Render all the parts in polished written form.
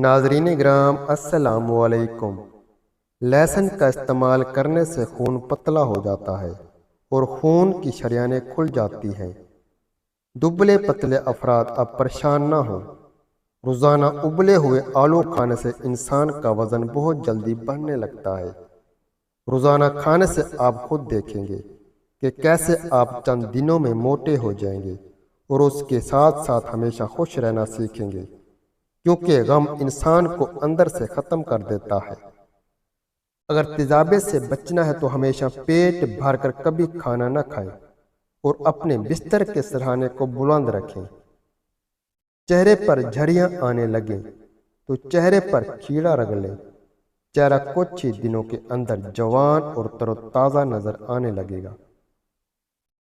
ناظرین گرام السلام علیکم۔ لہسن کا استعمال کرنے سے خون پتلا ہو جاتا ہے اور خون کی شریانیں کھل جاتی ہیں۔ دبلے پتلے افراد اب پریشان نہ ہوں۔ روزانہ ابلے ہوئے آلو کھانے سے انسان کا وزن بہت جلدی بڑھنے لگتا ہے۔ روزانہ کھانے سے آپ خود دیکھیں گے کہ کیسے آپ چند دنوں میں موٹے ہو جائیں گے اور اس کے ساتھ ساتھ ہمیشہ خوش رہنا سیکھیں گے، کیونکہ غم انسان کو اندر سے ختم کر دیتا ہے۔ اگر تیزابے سے بچنا ہے تو ہمیشہ پیٹ بھر کر کبھی کھانا نہ کھائیں اور اپنے بستر کے سرہانے کو بلند رکھیں۔ چہرے پر جھریاں آنے لگیں تو چہرے پر کیڑا رگڑ لیں۔ چہرہ کچھ ہی دنوں کے اندر جوان اور تر و تازہ نظر آنے لگے گا۔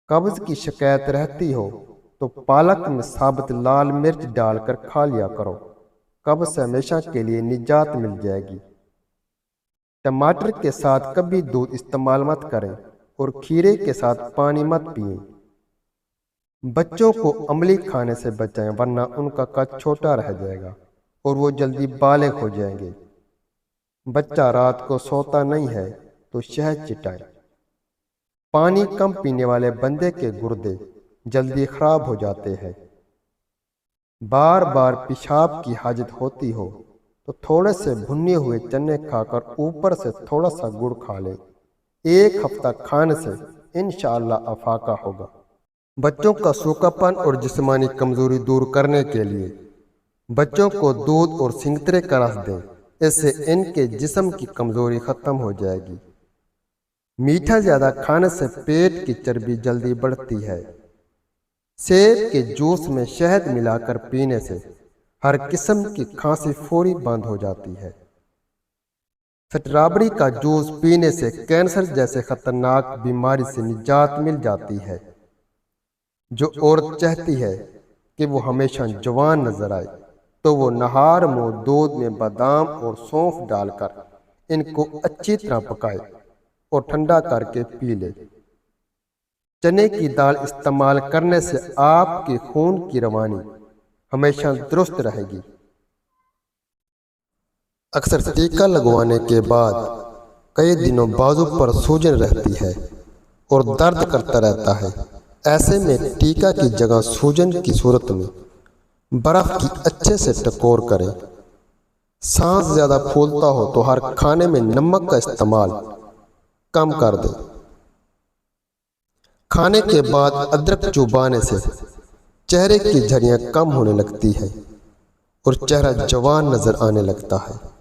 قبض کی شکایت رہتی ہو تو پالک میں ثابت لال مرچ ڈال کر کھا لیا کرو، قبض سے ہمیشہ کے لیے نجات مل جائے گی۔ ٹماٹر کے ساتھ کبھی دودھ استعمال مت کریں اور کھیرے کے ساتھ پانی مت پئیں۔ بچوں کو عملی کھانے سے بچائیں ورنہ ان کا قد چھوٹا رہ جائے گا اور وہ جلدی بالغ ہو جائیں گے۔ بچہ رات کو سوتا نہیں ہے تو شہد چٹائیں۔ پانی کم پینے والے بندے کے گردے جلدی خراب ہو جاتے ہیں۔ بار بار پیشاب کی حاجت ہوتی ہو تو تھوڑے سے بھنے ہوئے چنے کھا کر اوپر سے تھوڑا سا گڑ کھا لیں۔ ایک ہفتہ کھانے سے انشاءاللہ افاقہ ہوگا۔ بچوں کا سوکھا پن اور جسمانی کمزوری دور کرنے کے لیے بچوں کو دودھ اور سنگترے کا رس دیں، اس سے ان کے جسم کی کمزوری ختم ہو جائے گی۔ میٹھا زیادہ کھانے سے پیٹ کی چربی جلدی بڑھتی ہے۔ سیب کے جوس میں شہد ملا کر پینے سے ہر قسم کی کھانسی فوری بند ہو جاتی ہے۔ سٹرابری کا جوس پینے سے کینسر جیسے خطرناک بیماری سے نجات مل جاتی ہے۔ جو عورت چاہتی ہے کہ وہ ہمیشہ جوان نظر آئے تو وہ نہار منہ دودھ میں بادام اور سونف ڈال کر ان کو اچھی طرح پکائے اور ٹھنڈا کر کے پی لے۔ چنے کی دال استعمال کرنے سے آپ کی خون کی روانی ہمیشہ درست رہے گی۔ اکثر ٹیکا لگوانے کے بعد کئی دنوں بازو پر سوجن رہتی ہے اور درد کرتا رہتا ہے۔ ایسے میں ٹیکا کی جگہ سوجن کی صورت میں برف کی اچھے سے ٹکور کریں۔ سانس زیادہ پھولتا ہو تو ہر کھانے میں نمک کا استعمال کم کر دیں۔ کھانے کے بعد ادرک چبانے سے چہرے کی جھریاں کم ہونے لگتی ہیں اور چہرہ جوان نظر آنے لگتا ہے۔